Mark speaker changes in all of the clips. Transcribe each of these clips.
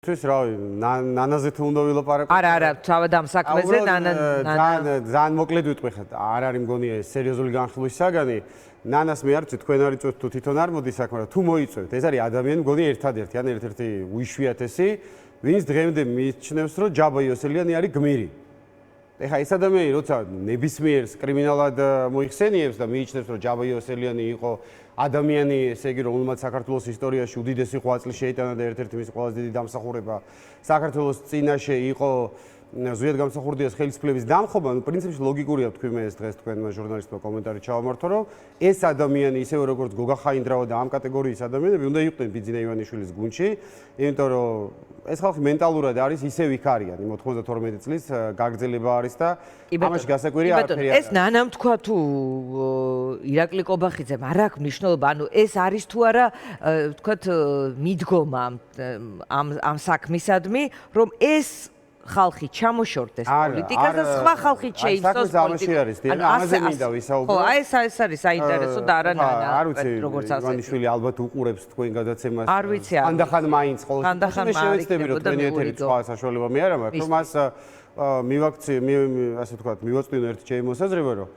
Speaker 1: Თვის რავი, ნანაზე თუ უნდა ვილაპარაკო?
Speaker 2: არა, თავად ამ საქმეზე
Speaker 1: ძალიან მოკლედ ვიტყვი ხა, არ არის მგონი ეს სერიოზული განხილვის საგანი. ნანას მე არ ვიცი, თქვენ არ იწვევთ თუ თვითონ არ მოდის საქმე, მაგრამ თუ მოიწვევთ, ეს არის ადამიანი მგონი ერთადერთი, ან ერთ-ერთი უიშვიათესი, ვინც დღემდე მიიჩნევს, რომ ჯაბა იოსელიანი არის გმირი. ეხა ეს ადამიანი როცა ნებისმიერს კრიმინალად მოიხსენიებს და მიიჩნევს, რომ ჯაბა იოსელიანი იყო ადამიანი, ესე იგი, რომელმაც საქართველოს ისტორიაში უდიდესი ღვაწლი შეიტანა და ერთ-ერთი მისი ყველაზე დიდი დამსახურება საქართველოს წინაშე იყო ზვიად გამსახურდიას ხელისუფლების დამხობა, ну, პრინციპში ლოგიკურია თქვი მე ეს დღეს თქვენმა ჟურნალისტებმა კომენტარი ჩავამართო, რომ ეს ადამიანი ისევე როგორც გოგა ხაინდრავა და ამ კატეგორიის ადამიანები უნდა იყვნენ ბიძინა ივანიშვილის გუნდში, იმიტომ რომ ეს ხალხი მენტალურად არის ისევ იქ არიან, 92 წლის გაგრძელება არის და ამაში გასაკვირია არაფერი არ არის.
Speaker 2: ეს ნანამ თქვა თუ ირაკლი კობახიძემ არ აქვს მნიშვნელობა, ანუ ეს არის თუ არა თქვათ მიდგომა ამ საქმისადმი, რომ ეს ხალხი ჩამოშორდეს პოლიტიკას და სხვა ხალხი შეიცავს პოლიტიკას.
Speaker 1: ამაზე მინდა ვისაუბრო.
Speaker 2: ხო, ეს არის საინტერესო და არა
Speaker 1: როგორც ასეთი. ივანიშვილი ალბათ უყურებს თქვენ გადაცემას.
Speaker 2: არ ვიცი.
Speaker 1: ხანდახან მაინც ყოველ შემთხვევაში შევეცდები რომ თქვენი ეთერი სხვა საშუალება მე არა მაქვს, რომ მას ასე ვთქვათ, მივაწვდინო ერთი ჩემი მოსაზრება, რომ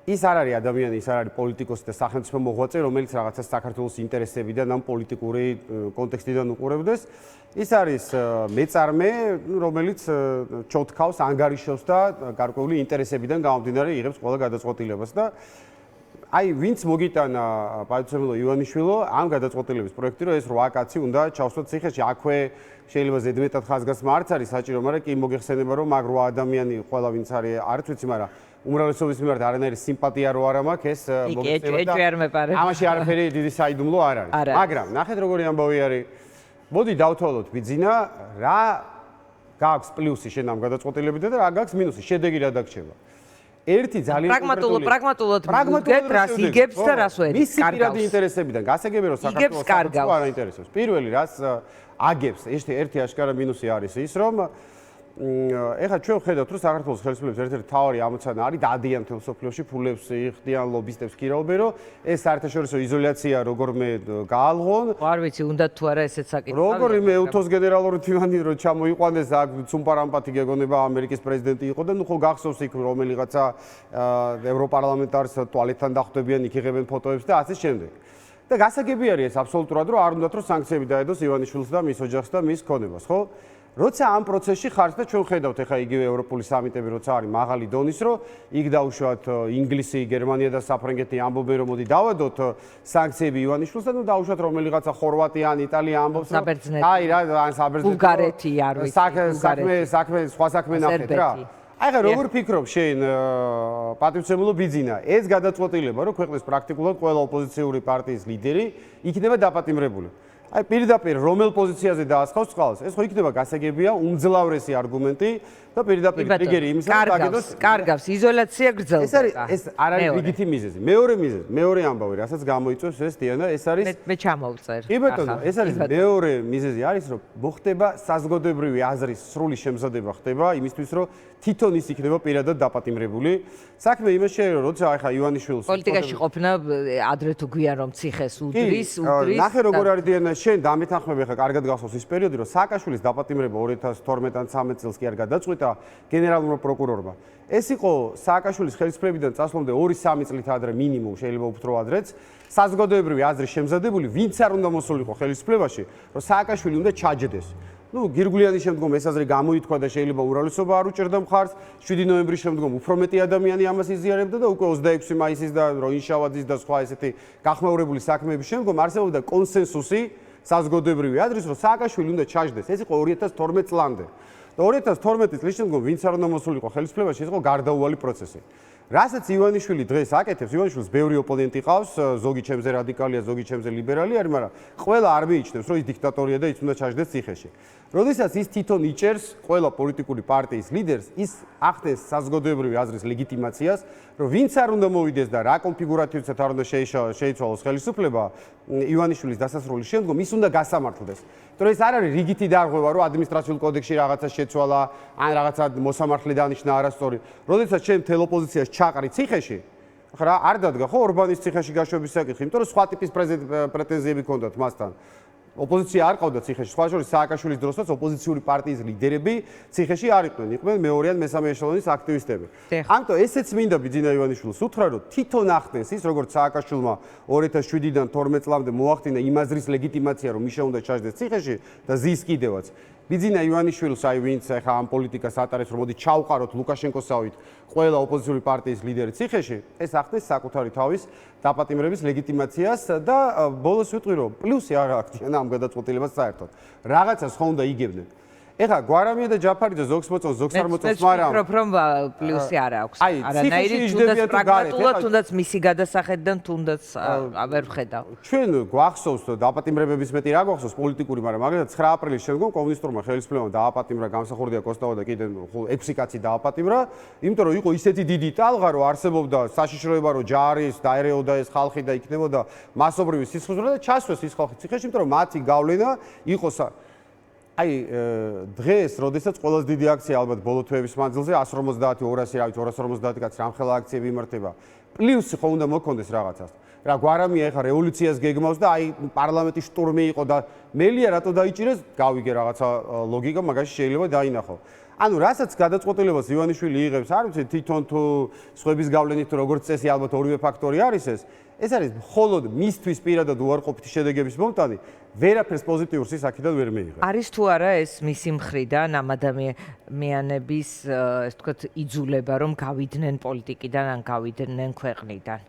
Speaker 1: ის არ არის ადამიანი, ის არ არის პოლიტიკოსი და სახელმწიფო მოღვაწე, რომელიც რაღაცა საქართველოს ინტერესებიდან ამ პოლიტიკური კონტექსტიდან უყურებდეს. ის არის მეწარმე, რომელიც ჩოთქავს, ანგარიშობს და გარკვეული ინტერესებიდან გამომდინარე იღებს ყველა გადაწყვეტილებას და აი ვინც მოგიტანა პატიცემულო ივანიშვილო ამ გადაწყვეტილების პროექტი, რომ ეს 8 კაცი უნდა ჩავსვათ ციხეში, აქვე შეიძლება ზედმეტად ხაზგასმა არც არის საჭირო, მაგრამ კი მოგეხსენება, რომ მაგ 8 ადამიანი ყველა ვინც არის, არც ვიცი, მაგრამ უმრავლესობის მიმართ არანაირი სიმპათია რო არ მაქვს, ეს
Speaker 2: მოგეხსენება და
Speaker 1: ამაში არაფერი დიდი საიდუმლო არ არის. მაგრამ ნახეთ როგორი ამბავი არის. მოდი დავთვალოთ ბიძინა, რა გაქვს პლუსი შენ ამ გადაწყვეტილებიდან და რა გაქვს მინუსი, შედეგი რა დაგრჩება. ერთი ძალიან
Speaker 2: პრაგმატულად რას იგებს და რას ვერ
Speaker 1: მის პირადი ინტერესებიდან გასაგები რომ საქართველოს საკუთარ არ აინტერესებს. პირველი რაც აგებს, ერთი აშკარა მინუსი არის ის, რომ ეხლა ჩვენ ვხედავთ, რომ საქართველოს ხელისუფლების ერთ-ერთი მთავარი ამოცანა არის დადიან მთელ სოფლიოში ფულებს იხდიან ლობისტებს ქირაობენ, რომ ეს საერთაშორისო იზოლაცია როგორმე გაალღონ.
Speaker 2: არ ვიცი, უნდა თუ არა ესეც საკითხი.
Speaker 1: როგორ მე უთოს გენერალური თივანი რო ჩამოიყვანეს აქ ცუმპარამპათი გეგონება ამერიკის პრეზიდენტი იყო და ნუ ხო გახსოვს იქ რომელიღაცა ევროპარლამენტარს ტუალეტთან დახვდებიან, იქ იღებენ ფოტოებს და ასე შემდეგ. და გასაგები არის ეს აბსოლუტურად, რომ არ უნდათ რომ სანქციები დაედოს ივანიშვილს და მის ოჯახს და მის ქონებას, ხო? როცა ამ პროცესში ხართ და ჩვენ ხედავთ ეხა იგივე ევროპული სამიტები როცა არის მაღალი დონის, რომ იქ დაუშვათ ინგლისი, გერმანია და საფრანგეთი ამბობენ, რომ მოდი დავადოთ სანქციები ივანიშვილს და ნუ დაუშვათ რომელიღაცა ხორვატია ან იტალია ამბობს, რომ აი რა ან საბერძნეთი,
Speaker 2: ბულგარეთი არ ვიცი,
Speaker 1: სხვა საქმე ნახეთ რა. აი ხა როგორ ფიქრობ შენ პატივცემულო ბიძინა, ეს გადაწყვეტილება, რომ ქვეყნის პრაქტიკულად ყველა ოპოზიციური პარტიის ლიდერი იქნება დაპატიმრებული. აი პირდაპირ რომელ პოზიციაზე დაასხავს წყალს, ეს ხო იქნება გასაგებია უმძლავრესი არგუმენტი და პირდაპირ ტრიგერი იმისა, რომ დაგედოს
Speaker 2: კარგავს იზოლაცია გრძელდება.
Speaker 1: ეს არ არის რიგითი მიზეზი. მეორე ამბავი, რასაც გამოიწვევს ეს დიანა, ეს არის
Speaker 2: მე ჩამოვწერ.
Speaker 1: კი ბატონო, ეს არის მეორე მიზეზი არის, რომ მოხდება საზოგადოებრივი აზრის სრული შემზადება ხდება იმისთვის, რომ თვითონ ის იქნება პირადად დაპატიმრებული. საქმე იმაშია, რომ როცა ახლა ივანიშვილს
Speaker 2: პოლიტიკაში ყოფნა ადრე თუ გვიან რომ ციხეს უდრის.
Speaker 1: ნახე როგორ არის დიანა, შენ დამეთანხმები ახლა კარგად გახსოვს ის პერიოდი, რომ სააკაშვილის დაპატიმრება 2012 ან 13 წელს კი არ გადაწყვიტა გენერალურმა პროკურორმა. ეს იყო სააკაშვილის ხელისუფლებიდან წასვლამდე 2-3 წლით ადრე მინიმუმ, შეიძლება უფრო ადრეც, საზოგადოებრივი აზრის შემზადებული, ვინც არ უნდა მოსულიყო ხელისუფლებაში, რომ სააკაშვილი უნდა ჩაჯდეს. ნუ გირგვლიანის შემდგომ ეს აზრი გამოითქვა და შეიძლება უმრავლესობა არ უჭერდა მხარს. 7 ნოემბრის შემდგომ უფრო მეტი ადამიანი ამას იზიარებდა და უკვე 26 მაისის და როინშავაძის და სხვა ესეთი გახმაურებული საქმეების შემდგომ არსებობდა კონსენსუსი საზოგადოებრივი აზრის, რომ სააკაშვილი უნდა ჩაჯდეს. ეს იყო 2012 წლამდე. და 2012 წლის შემდგომ ვინც არ უნდა მოსულიყო ხელისუფლებაში, ეს იყო გარდაუვალი პროცესი. რასაც ივანიშვილი დღეს აკეთებს, ივანიშვილს ბევრი ოპონენტი ყავს, ზოგი ჩემზე რადიკალია, ზოგი ჩემზე ლიბერალი არის, მაგრამ ყველა არ მიიჩნევს, რომ ის დიქტატორია და ის უნდა ჩაჯდეს ციხეში. როდესაც ის თვითონ იჭერს ყველა პოლიტიკური პარტიის ლიდერს, ის ახდენს საზოგადოებრივი აზრის ლეგიტიმაციას, რომ ვინც არ უნდა მოვიდეს და რა კონფიგურაციებსაც არ უნდა შეიცვალოს ხელისუფლება ივანიშვილის დასასრულის შემდგომ, ის უნდა გასამართლდეს. ეს არ არის რიგითი დარღვევა, რომ ადმინისტრაციულ კოდექსში რაღაცა შეცვალა, ან რაღაცა მოსამართლე დანიშნა არასწორი. როდესაც შენ მთელ ოპოზიციას ჩაყრი ციხეში, ხა არ დადგა ხო ორბანის ციხეში გაშვების საკითხი, იმიტომ რომ სხვა ტიპის პრეტენზიები ჰქონდათ მასთან. ოპოზიცია არ ყავდა ციხეში. სხვა შორის სააკაშვილის დროსაც ოპოზიციური პარტიის ლიდერები ციხეში არ იყვნენ, იყვნენ მეორე ან მესამე ეშელონის აქტივისტები. ამიტომ ესეც მინდა ბიძინა ივანიშვილს უთხრა, რომ თვითონ ახდენს ის, როგორც სააკაშვილმა 2007-დან 12 წლამდე მოახდინა იმაზრის ლეგიტიმაცია, რომ მიშა უნდა ჩაჯდეს ციხეში და ზის კიდევაც. ბიძინა ივანიშვილს აი ვინც ახლა ამ პოლიტიკას ატარებს, რომ მოდი ჩავყაროთ ლუკაშენკოსავით ყველა ოპოზიციური პარტიის ლიდერი ციხეში, ეს ახდენს საკუთარი თავის დაპატიმრების ლეგიტიმაციას და ბოლოს ვიტყვი, რომ პლუსი არ აქციან ამ გადაწყვეტილებას საერთოდ. რაღაცას ხო უნდა იგებდნენ. ეხლა გვარამია და ჯაფარიძე ზოგს მოწონს, ზოგს არ მოწონს, მაგრამ
Speaker 2: ვფიქრობ, რომ პლუსი არ აქვს. არანაირი თუნდაც პრაგმატულად, თუნდაც მისი გადასახედიდან თუნდაც ვერ ვხედავ.
Speaker 1: ჩვენ გვახსოვს დაპატიმრებების მეტი რა გვახსოვს პოლიტიკური, მაგრამ მაგალითად 9 აპრილის შემდგომ კომუნისტურმა ხელისუფლებამ დააპატიმრა გამსახურდია კოსტავა და კიდე 6 კაცი დააპატიმრა, იმიტომ რომ იყო ისეთი დიდი ტალღა, რომ არსებობდა საშიშროება, რომ ჯარის დაერეოდა ეს ხალხი და იქნებოდა მასობრივი სისხლისღვრა და ჩასვეს ის ხალხი ციხეში, იმიტომ რომ მათი გავლენა იყო აი დღეს, როდესაც ყველაზე დიდი აქცია ალბათ ბოლო თვეების მანძილზე 150, 200, რა ვიცი 250 კაცი რამხელა აქციები იმართება. პლუსი ხო უნდა მოქონდეს რაღაცას. რა გვარამია ეხა რევოლუციას გეგმავს და აი პარლამენტის შტურმი იყო და მელია რატო დაიჭირეს? გავიგე რაღაცა ლოგიკა, მაგაში შეიძლება დაინახო. ანუ რასაც გადაწყვეტილებას ივანიშვილი იღებს, არ ვიცი თვითონ თუ სხვების გავლენით თუ როგორც წესი ალბათ ორივე ფაქტორი არის ეს არის მხოლოდ მისთვის პირადად უარყოფითი შედეგების მომტანი, ვერაფერს პოზიტიურს ის აქედან ვერ მიიღებს.
Speaker 2: არის თუ არა ეს მისი მხრიდან ამ ადამიანების, ეს თქვათ, იძულება, რომ გავიდნენ პოლიტიკიდან ან გავიდნენ ქვეყნიდან?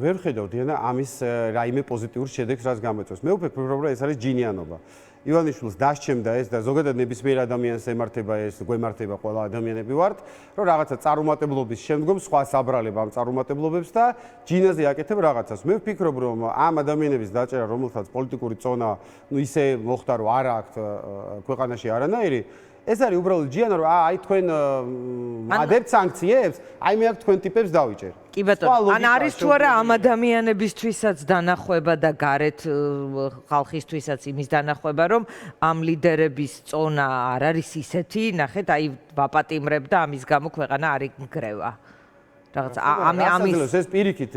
Speaker 1: ვერ ხედავ დიანა ამის რაიმე პოზიტიურ შედეგს, რაც გამოიწვევს. მე ვფიქრობ, რომ ეს არის ჯინიანობა. ივანიშვილს დასჩემდა ეს და ზოგადად ნებისმიერ ადამიანს ემართება ეს, გვემართება ყველა ადამიანები ვართ, რომ რაღაცა წარუმატებლობის შემდგომ სხვა საბრალებ ამ წარუმატებლობებს და ჯინაზე აკეთებ რაღაცას. მე ვფიქრობ, რომ ამ ადამიანების დაჭერა, რომელთაც პოლიტიკური წონა, ისე მოხდა, რომ არ აქვთ ქვეყანაში არანაირი, ეს არის უბრალოდ ჯიანა, რომ აი თქვენ ადებთ სანქციებს, აი მე აქ თქვენ ტიპებს დავიჭერ.
Speaker 2: კი ბატონო, ან არის თუ არა ამ ადამიანებისთვისაც დანახვება და გარეთ ხალხისთვისაც იმის დანახვება, რომ ამ ლიდერების წონა არ არის ისეთი, ნახეთ, აი ვაპატიმრებ და ამის გამო ქვეყანა არ იგრევა. რაღაც ამის
Speaker 1: ეს პირიქით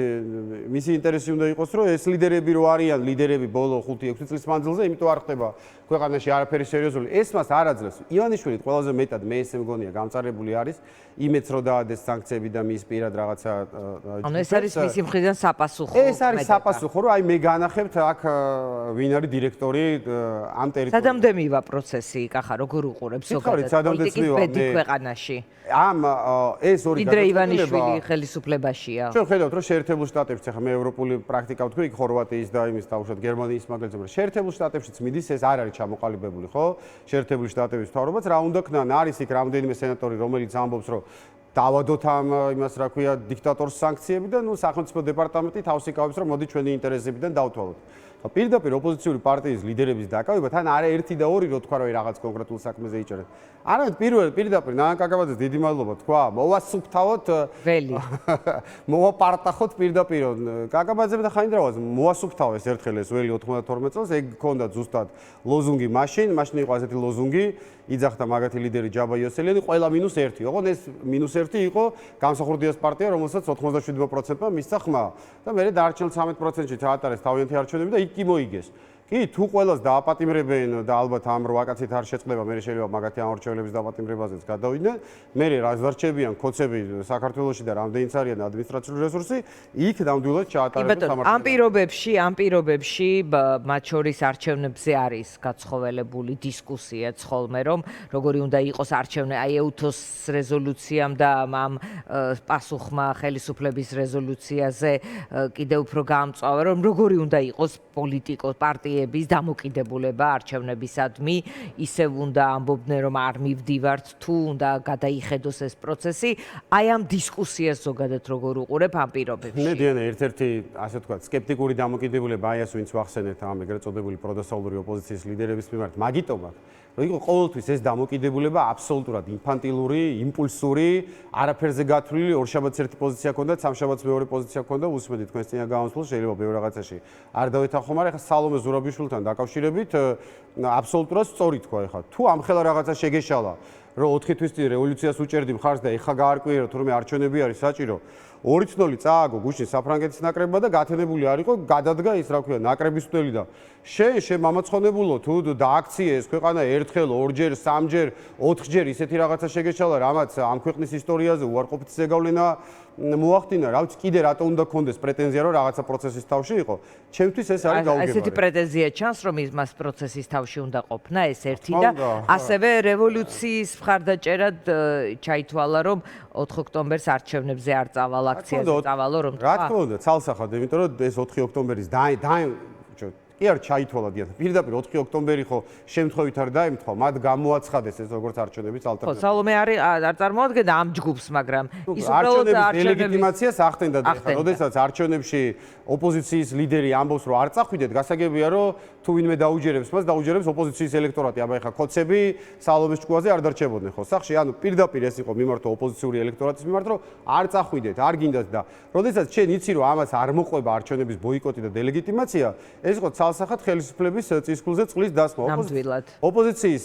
Speaker 1: მისი ინტერესი უნდა იყოს, რომ ეს ლიდერები რო არიან, ლიდერები ბოლო 5-6 წლის მანძილზე, იმიტომ არ ხდება ქვეყანაში არაფერი სერიოზული. ეს მას არ აძლევს. ივანიშვილი ყველაზე მეტად მე ესე მგონია გამწარებული არის, იმეც რო დაადეს სანქციები და მის პირად რაღაცა
Speaker 2: ანუ ეს არის მისი მხრიდან საპასუხო.
Speaker 1: ეს არის საპასუხო, რომ აი მე განახებთ აქ ვინ არის დირექტორი ამ ტერიტორიაზე.
Speaker 2: სადამდე მივა პროცესი, კახა, როგორ უყურებს ზოგადად პოლიტიკის ბედი ქვეყანაში?
Speaker 1: ამ ეს ორი
Speaker 2: იდრე ივანიშვილი ხელისუფლებაშია.
Speaker 1: ჩვენ ხედავთ, რომ შეერთებულ შტატებში, ახლა მე ევროპული პრაქტიკა ვთქვი, იქ ხორვატიის და იმის თავშოთ გერმანიის მაგალითად, მაგრამ შეერთებულ შტატებშიც მიდის, ეს არ არის ჩამოყალიბებული, ხო? შეერთებული შტატების მთავრობაც რა უნდა ქნან, არის იქ რამდენიმე სენატორი, რომელიც ამბობს, რომ დავადოთ ამ იმას, რა ქვია, დიქტატორს სანქციები და ნუ სახელმწიფო დეპარტამენტი თავს იკავებს, რომ მოდი ჩვენი ინტერესებიდან დავთვალოთ. პირდაპირ ოპოზიციური პარტიის ლიდერების დაკავება თან არა 1 და 2 რო თქვა, რომ რაღაც კონკრეტულ საქმეზე იჭერეთ. არამედ პირდაპირ ნანა კაკაბაძეს დიდი მადლობა თქვა, მოვასუფთავოთ ველი. მოვაპარტახოთ პირდაპირ კაკაბაძემ და ხაინდრავას მოასუფთავეს ერთხელ ეს ველი 92 წელს, ეგ ქონდა ზუსტად ლოზუნგი მაშინ იყო ასეთი ლოზუნგი, იძახდა მაგათი ლიდერი ჯაბა იოსელიანი, ყველა -1. ოღონდ ეს -1 იყო გამსახურდიას პარტია, რომელსაც 97%-მა მისცა ხმა და მე დარჩენილ 13%-ში ჩაატარეს თავიანთი არჩევნები და იქ კი მოიგეს. კი, თუ ყველას დააპატიმრებენ და ალბათ ამ 8 კაცით არ შეწყდება, მე შეიძლება მაგათი ამ არჩევნების დაპატიმრებაზეც გადავიდნენ. მე რაც დარჩებიან კოცები საქართველოში და რამდენიც არიან ადმინისტრაციული რესურსი, იქ ნამდვილად ჩაატარებენ სამართლებრივ.
Speaker 2: ამ პირობებში მათ შორის არჩევნებზე არის გაცხოველებული დისკუსია ხოლმე, რომ როგორი უნდა იყოს არჩევნები, აი ეუთოს რეზოლუციამ და ამ პასუხმა ხელისუფლების რეზოლუციაზე კიდევ უფრო გაამწვავა, რომ როგორი უნდა იყოს პარტიების დამოკიდებულება არჩევნებისადმი, ისევ უნდა ამბობდნენ, რომ არ მივდივართ, თუ უნდა გადაიხედოს ეს პროცესი, აი ამ დისკუსიას ზოგადად როგორ უყურებ ამ პირობებში?
Speaker 1: მე დიანა ერთ-ერთი, ასე ვთქვათ, სკეპტიკური დამოკიდებულება აი ეს ვინც ვახსენეთ ამ ეგრეთ წოდებული პროდასავლური ოპოზიციის ლიდერების მიმართ, მაგიტომ აქვს, რომ იყო ყოველთვის ეს დამოკიდებულება აბსოლუტურად ინფანტილური, იმპულსური, არაფერზე გათვლილი, ორშაბათს ერთი პოზიცია ჰქონდა, სამშაბათს მეორე პოზიცია ჰქონდა, უსმენდი თქვენს წინა გამოსვლას, შეიძლება ბევრ რაღაცაში არ დავეთანხმო, მაგრამ ეხლა სალომე ზურაბიშვილთან დაკავშირებით აბსოლუტურად სწორი თქვა ეხლა. თუ ამხელა რაღაცა შეგეშალა, რომ 4 თვის წინ რევოლუციას უჭერდი მხარს და ეხა გაარკვიე რომ თურმე არჩევნები არის საჭირო 2-0 წააგო გუშინ საფრანგეთის ნაკრებმა და გათენებული არ იყო გადადგა ის რა ქვია ნაკრების მტველი და შენ მამაცხონებულო თუ დააქციე ეს ქვეყანა ერთხელ ორჯერ სამჯერ 4ჯერ ისეთი რაღაცა შეგეჩალა რამაც ამ ქვეყნის ისტორიაზე უარყოფითი ზეგავლენა მოახდინა რა ვიცი კიდე რატო უნდა გქონდეს პრეტენზია რომ რაღაცა პროცესის თავში იყო ჩემთვის ეს არის გაუგებარი
Speaker 2: ესეთი პრეტენზია ჩანს რომ მას პროცესის თავში უნდა ყოფნა ეს ერთი და ასევე რევოლუციის მხარდაჭერად ჩაითვალა რომ 4 ოქტომბერს არჩევნებზე არ წავალ აქციაზე წავალო რომ
Speaker 1: რა თქმა უნდა ცალსახად იმიტომ რომ ეს 4 ოქტომბერის კი არ ჩაითვალა დიახ პირდაპირ 4 ოქტომბერი ხო შემთხვევით არ დაემთხვა მათ გამოაცხადეს ეს როგორც არჩევნების ალტერნატივა
Speaker 2: ხო სალომე არ წარმოადგენდა ამ ჯგუფს მაგრამ ის უბრალოდ
Speaker 1: არჩევნების დელეგიტიმაციას ახდენდა და ხა როდესაც არჩევნებში ოპოზიციის ლიდერი ამბობს რომ არ წახვიდეთ გასაგებია რომ თუ ვინმე დაუჯერებს მას დაუჯერებს ოპოზიციის ელექტორატი აბა ხა კოცები სალომეს ჭკუაზე არ დარჩებოდნენ ხო სახში ანუ პირდაპირ ეს იყო მიმართო ოპოზიციური ელექტორატის მიმართ რომ არ წახვიდეთ არ გინდათ და როდესაც შენ იცი რომ ამას არ მოყვება არჩევნების ბოიკოტი და დელეგიტიმაცია ეს იყო ცალსახად ხელისუფლების წისქვილზე წყლის დასმა ოპოზიციის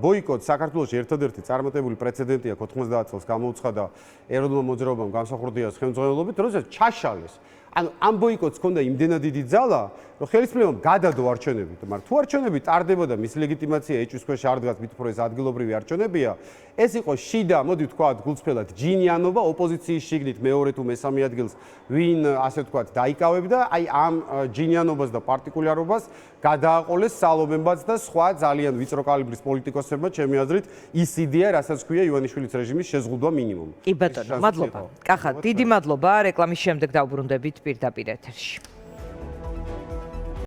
Speaker 1: ბოიკოტ საქართველოში ერთადერთი წარმატებული პრეცედენტია 90 წელს გამოუცხადა ეროვნულმა მოძრაობამ გამსახურდიას ხელმძღვანელობით როდესაც ჩაშალეს ანუ ამ ბოიკოტს ჰქონდა იმდენად დიდი ძალა რომ ხელისუფლებამ გადადო არჩევნები მაგრამ თუ არჩევნები ტარდება და მის ლეგიტიმაცია ეჭვის ქვეშ არ დგას მით უფრო ეს ადგილობრივი არჩევნებია ეს იყო შიდა მოდი ვთქვათ გულწრფელად ჯინიანობა ოპოზიციის შიგნით მეორე თუ მესამე ადგილს ვინ ასე ვთქვათ დაიკავებდა აი ამ ჯინიანობას და პარტიკულარობას გადააყოლეს სალომემბაც და სხვა ძალიან ვიწრო კალიბრის პოლიტიკოსებმა ჩემი აზრით ის იდეა რასაც ქვია ივანიშვილის რეჟიმის შეზღუდვა მინიმუმი
Speaker 2: კი ბატონო მადლობა კახა დიდი მადლობა რეკლამის შემდეგ დავბრუნდებით პირდაპირ ეთერში